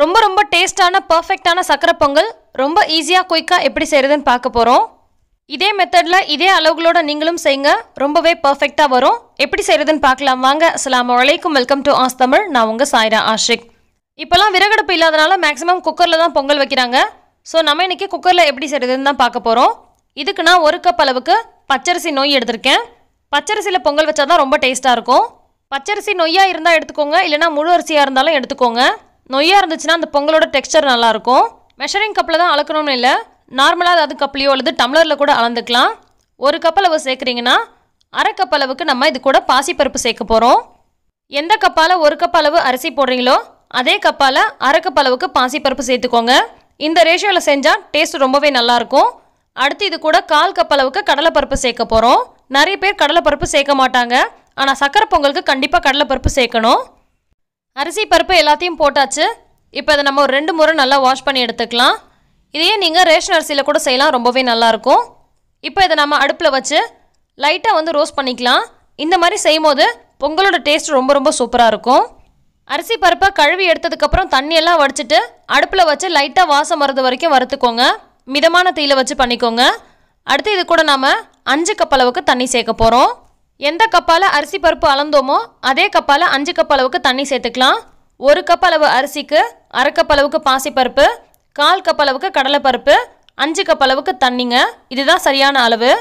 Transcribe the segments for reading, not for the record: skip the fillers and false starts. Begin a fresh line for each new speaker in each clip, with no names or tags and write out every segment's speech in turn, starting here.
ரொம்ப ரொம்ப டேஸ்டான பர்ஃபெக்ட்டான சக்கரை பொங்கல் ரொம்ப ஈஸியாக குயிக்காக எப்படி செய்கிறதுன்னு பார்க்க போகிறோம். இதே மெத்தடில் இதே அளவுகளோட நீங்களும் செய்யுங்க, ரொம்பவே பர்ஃபெக்டாக வரும். எப்படி செய்கிறதுன்னு பார்க்கலாம் வாங்க. அஸ்ஸலாமு அலைக்கும், வெல்கம் டு ஆஸ் தமிழ். நான் உங்கள் சாய்ரா ஆஷிக். இப்போலாம் விறகடுப்பு இல்லாதனால மேக்ஸிமம் குக்கரில் தான் பொங்கல் வைக்கிறாங்க. ஸோ நம்ம இன்றைக்கி குக்கரில் எப்படி செய்கிறதுன்னு தான் பார்க்க போகிறோம். இதுக்கு நான் 1 கப் அளவுக்கு பச்சரிசி நொய் எடுத்திருக்கேன். பச்சரிசியில் பொங்கல் வச்சா தான் ரொம்ப டேஸ்ட்டாக இருக்கும். பச்சரிசி நொய்யாக இருந்தால் எடுத்துக்கோங்க, இல்லைனா முழு அரிசியாக இருந்தாலும் எடுத்துக்கோங்க. நொய்யாக இருந்துச்சுன்னா அந்த பொங்கலோட டெக்ஸ்சர் நல்லாயிருக்கும். மெஷரிங் கப்பில் தான் அளக்கணும்னு இல்லை, நார்மலாக அது கப்லையோ அல்லது டம்ளரில் கூட அளந்துக்கலாம். 1 கப் அளவு சேர்க்குறீங்கன்னா 1/2 கப் அளவுக்கு நம்ம இது கூட பாசிப்பருப்பு சேர்க்க போகிறோம். எந்த கப்பால் 1 கப் அளவு அரிசி போடுறீங்களோ அதே கப்பால் 1/2 கப் அளவுக்கு பாசிப்பருப்பு சேர்த்துக்கோங்க. இந்த ரேஷியோவில் செஞ்சால் டேஸ்ட் ரொம்பவே நல்லாயிருக்கும். அடுத்து இது கூட 1/4 கப் அளவுக்கு கடலைப்பருப்பு சேர்க்க போகிறோம். நிறைய பேர் கடலைப்பருப்பு சேர்க்க மாட்டாங்க, ஆனால் சக்கரை பொங்கலுக்கு கண்டிப்பாக கடலைப்பருப்பு சேர்க்கணும். அரிசி பருப்பு எல்லாத்தையும் போட்டாச்சு. இப்போ இதை நம்ம ஒரு 2 முறை நல்லா வாஷ் பண்ணி எடுத்துக்கலாம். இதையே நீங்கள் ரேஷன் அரிசியில் கூட செய்யலாம், ரொம்பவே நல்லாயிருக்கும். இப்போ இதை நம்ம அடுப்பில் வச்சு லைட்டாக ரோஸ்ட் பண்ணிக்கலாம். இந்த மாதிரி செய்யும் போது பொங்கலோட டேஸ்ட் ரொம்ப ரொம்ப சூப்பராக இருக்கும். அரிசி பருப்பை கழுவி எடுத்ததுக்கப்புறம் தண்ணியெல்லாம் வடிச்சிட்டு அடுப்பில் வச்சு லைட்டாக வாசம் வரது வரைக்கும் வறுத்துக்கோங்க. மிதமான தீயில் வச்சு பண்ணிக்கோங்க. அடுத்து இது கூட நாம் 5 கப் அளவுக்கு தண்ணி சேர்க்க போகிறோம். எந்த கப்பால் அரிசி பருப்பு அளந்தோமோ அதே கப்பால் 5 கப் அளவுக்கு தண்ணி சேர்த்துக்கலாம். 1 கப் அளவு அரிசிக்கு 1/2 கப் அளவுக்கு பாசிப்பருப்பு, 1/4 கப் அளவுக்கு கடலைப்பருப்பு, 5 கப் அளவுக்கு தண்ணிங்க. இதுதான் சரியான அளவு.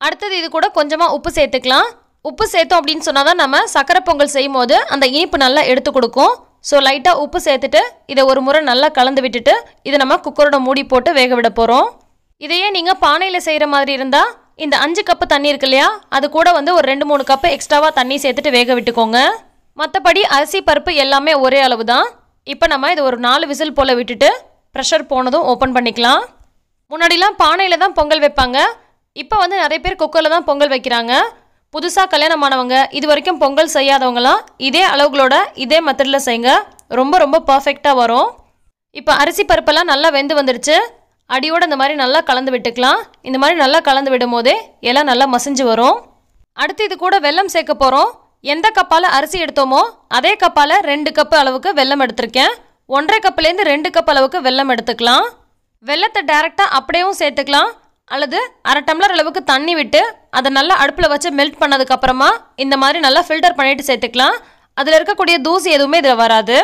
அடுத்தது இது கூட கொஞ்சமாக உப்பு சேர்த்துக்கலாம். உப்பு சேர்த்தோம் அப்படின்னு சொன்னால் தான் நம்ம சக்கரை பொங்கல் செய்யும் போது அந்த இனிப்பு நல்லா எடுத்து கொடுக்கும். ஸோ லைட்டாக உப்பு சேர்த்துட்டு இதை ஒரு முறை நல்லா கலந்து விட்டுட்டு இதை நம்ம குக்கரோட மூடி போட்டு வேக விட போகிறோம். இதையே நீங்கள் பானையில் செய்கிற மாதிரி இருந்தால் இந்த 5 கப்பு தண்ணி இருக்கு இல்லையா, அது கூட ஒரு 2-3 கப்பு எக்ஸ்ட்ராவாக தண்ணி சேர்த்துட்டு வேக விட்டுக்கோங்க. மற்றபடி அரிசி பருப்பு எல்லாமே ஒரே அளவு தான். இப்போ நம்ம இதை ஒரு 4 விசில் போல் விட்டுட்டு ப்ரெஷர் போனதும் ஓப்பன் பண்ணிக்கலாம். முன்னாடிலாம் பானையில் தான் பொங்கல் வைப்பாங்க, இப்போ நிறைய பேர் குக்கரில் தான் பொங்கல் வைக்கிறாங்க. புதுசாக கல்யாணமானவங்க, இது வரைக்கும் பொங்கல் செய்யாதவங்களாம் இதே அளவுகளோட இதே மெத்தடில் செய்யுங்க, ரொம்ப ரொம்ப பர்ஃபெக்டாக வரும். இப்போ அரிசி பருப்பெல்லாம் நல்லா வெந்து வந்துடுச்சு. அடியோடு இந்த மாதிரி நல்லா கலந்து விட்டுக்கலாம். இந்த மாதிரி நல்லா கலந்து விடும் போதே எல்லாம் நல்லா மசிஞ்சு வரும். அடுத்து இது கூட வெல்லம் சேர்க்க போகிறோம். எந்த கப்பால் அரிசி எடுத்தோமோ அதே கப்பால் 2 கப்பு அளவுக்கு வெல்லம் எடுத்திருக்கேன். 1/2 கப்புலேருந்து 2 கப் அளவுக்கு வெல்லம் எடுத்துக்கலாம். வெல்லத்தை டைரெக்டாக அப்படியேவும் சேர்த்துக்கலாம், அல்லது 1/2 டம்ளர் அளவுக்கு தண்ணி விட்டு அதை நல்லா அடுப்பில் வச்சு மெல்ட் பண்ணதுக்கப்புறமா இந்த மாதிரி நல்லா ஃபில்டர் பண்ணிவிட்டு சேர்த்துக்கலாம். அதில் இருக்கக்கூடிய தூசி எதுவுமே இதில் வராது.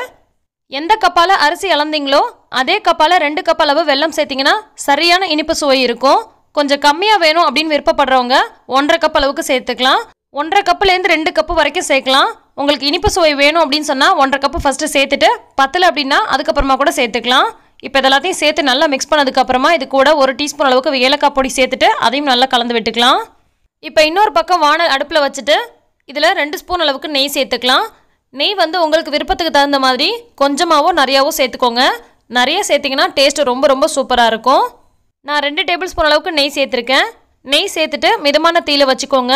எந்த கப்பால் அரிசி அளந்தீங்களோ அதே கப்பால் 2 கப் அளவு வெல்லம் சேர்த்திங்கன்னா சரியான இனிப்பு சுவை இருக்கும். கொஞ்சம் கம்மியாக வேணும் அப்படின்னு விருப்பப்படுறவங்க 1/2 கப் அளவுக்கு சேர்த்துக்கலாம். 1/2 கப்புலேருந்து 2 கப்பு வரைக்கும் சேர்க்கலாம். உங்களுக்கு இனிப்பு சுவை வேணும் அப்படின்னு சொன்னால் 1/2 கப்பு ஃபஸ்ட்டு சேர்த்துட்டு பத்தலை அப்படின்னா அதுக்கப்புறமா கூட சேர்த்துக்கலாம். இப்போ இதெல்லாத்தையும் சேர்த்து நல்லா மிக்ஸ் பண்ணதுக்கப்புறமா இது கூட 1 டீஸ்பூன் அளவுக்கு ஏலக்காய் பொடி சேர்த்துட்டு அதையும் நல்லா கலந்து விட்டுக்கலாம். இப்போ இன்னொரு பக்கம் வானல் அடுப்பில் வச்சுட்டு இதில் 2 ஸ்பூன் அளவுக்கு நெய் சேர்த்துக்கலாம். நெய் உங்களுக்கு விருப்பத்துக்கு தகுந்த மாதிரி கொஞ்சமாகவோ நிறையாவோ சேர்த்துக்கோங்க. நிறைய சேர்த்திங்கன்னா டேஸ்ட்டு ரொம்ப ரொம்ப சூப்பராக இருக்கும். நான் 2 டேபிள் ஸ்பூன் அளவுக்கு நெய் சேர்த்துருக்கேன். நெய் சேர்த்துட்டு மிதமான தீயில் வச்சுக்கோங்க.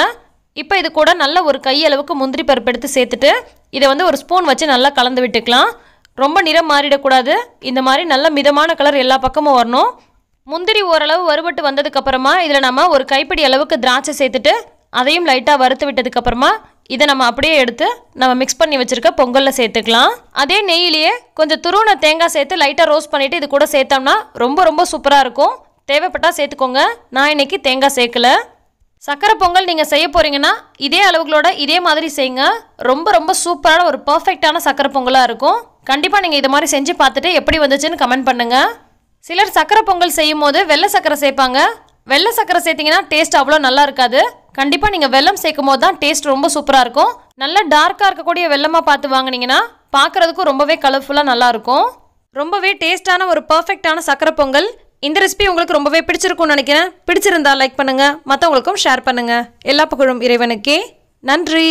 இப்போ இது கூட நல்ல ஒரு கை அளவுக்கு முந்திரி பருப்பு எடுத்து சேர்த்துட்டு இதை ஒரு ஸ்பூன் வச்சு நல்லா கலந்து விட்டுக்கலாம். ரொம்ப நிறம் மாறிடக்கூடாது, இந்த மாதிரி நல்ல மிதமான கலர் எல்லா பக்கமும் வரணும். முந்திரி ஓரளவு வறுபட்டு வந்ததுக்கப்புறமா இதில் நம்ம ஒரு கைப்பிடி அளவுக்கு திராட்சை சேர்த்துட்டு அதையும் லைட்டாக வறுத்து விட்டதுக்கப்புறமா இதை நம்ம அப்படியே எடுத்து நம்ம மிக்ஸ் பண்ணி வச்சுருக்க பொங்கலில் சேர்த்துக்கலாம். அதே நெய்யிலேயே கொஞ்சம் துருவன தேங்காய் சேர்த்து லைட்டாக ரோஸ்ட் பண்ணிவிட்டு இது கூட சேர்த்தோம்னா ரொம்ப ரொம்ப சூப்பராக இருக்கும். தேவைப்பட்டால் சேர்த்துக்கோங்க, நான் இன்றைக்கி தேங்காய் சேர்க்கலை. சக்கரை பொங்கல் நீங்கள் செய்ய போகிறீங்கன்னா இதே அளவுகளோட இதே மாதிரி செய்யுங்க, ரொம்ப ரொம்ப சூப்பரான ஒரு பர்ஃபெக்டான சக்கரை பொங்கலாக இருக்கும். கண்டிப்பாக நீங்கள் இது மாதிரி செஞ்சு பார்த்துட்டு எப்படி வந்துச்சுன்னு கமெண்ட் பண்ணுங்கள். சிலர் சக்கரை பொங்கல் செய்யும் போது வெள்ளை சக்கரை சேர்ப்பாங்க. வெள்ளை சக்கரை சேர்த்திங்கன்னா டேஸ்ட் அவ்வளோ நல்லா இருக்காது. கண்டிப்பாக நீங்கள் வெல்லம் சேர்க்கும் போது தான் டேஸ்ட் ரொம்ப சூப்பராக இருக்கும். நல்லா டார்க்காக இருக்கக்கூடிய வெல்லமாக பார்த்து வாங்கினீங்கன்னா பார்க்குறதுக்கும் ரொம்பவே கலர்ஃபுல்லாக நல்லாயிருக்கும். ரொம்பவே டேஸ்ட்டான ஒரு பர்ஃபெக்டான சக்கரை பொங்கல். இந்த ரெசிபி உங்களுக்கு ரொம்பவே பிடிச்சிருக்கும்னு நினைக்கிறேன். பிடிச்சிருந்தா லைக் பண்ணுங்கள், மற்றவங்களுக்கும் ஷேர் பண்ணுங்கள். எல்லா புகழும் இறைவனுக்கே. நன்றி.